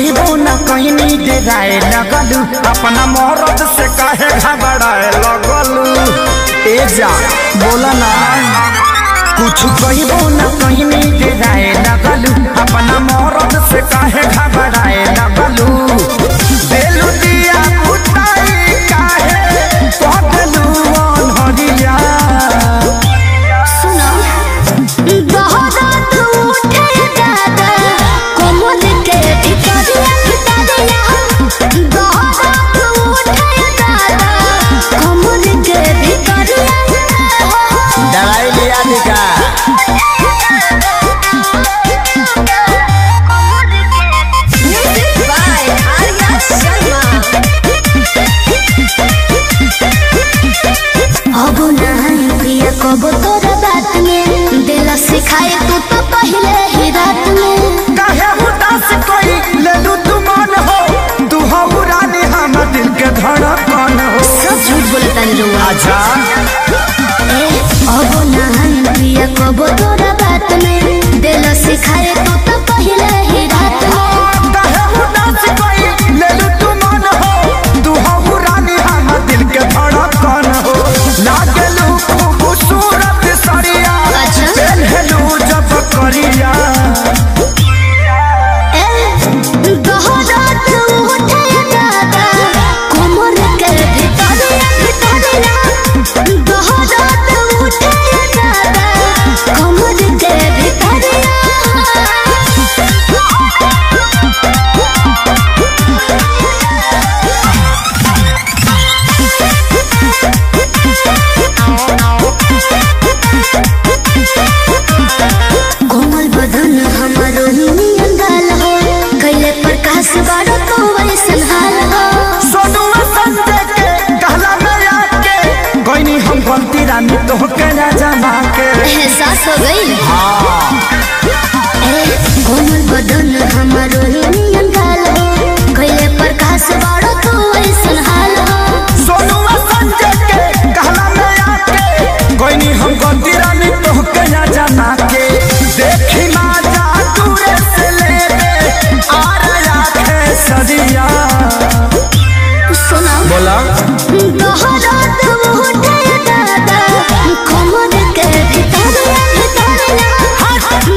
कहिबो न कहनी डेराए लगलू अपना मरद से काहे घबराए लगलू। ए जा बोला ना कुछ कहिबो न कहनी डेराए लगलू अपना मरद से काहे घबराए लगलू। देलू दिया बुताई काहे पगलू अनहरिया। सुनो बहुत उठे दादा कोमल के भितरिया बहुत उठे दादा कोमल के भितरिया। दवाई लिया निका अब नहीं पिया कब तोरा बात में दिला सिखाए तू तो पहले ही रात में। काहे उदास कोई ले लू तू मन हो तू हो रानी हम दिल के धड़कन हो। सब झूठ बोलता नहीं रुआ। आजा अब नहीं पिया कब तोरा बात में दिला सिखाए तू तो पहले ही रात में। काहे उदास कोई ले लू तू मन हो तू हो रानी हम दिल के धड़कन हो। लागलू खूबसूरत सरिया पहनलू जब करिया। कोमल बदन हमारो नियन गाल हो कैले प्रकाश बारो तो वैसन हाल हो। सोनुआ संजय के कहला में आके कोई हम गलती रानी तो के ना जमा के। एहसास हो गई कोमल बदन हमारो नियन गाल हो कैले प्रकाश बारो तो वैसन हाल हो। सोनुआ संजय के कहला में आके कोई हम गलती रानी तो के ना जमा के। देखी ना जा दूरे से ले ले आ रहा है सदिया। सुना बोला दोहरात उठे दादा कोमल के भितरिया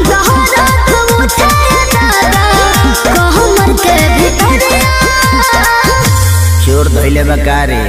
दोहरात उठे दादा कोमल के भितरिया। चोर धइले बकारी।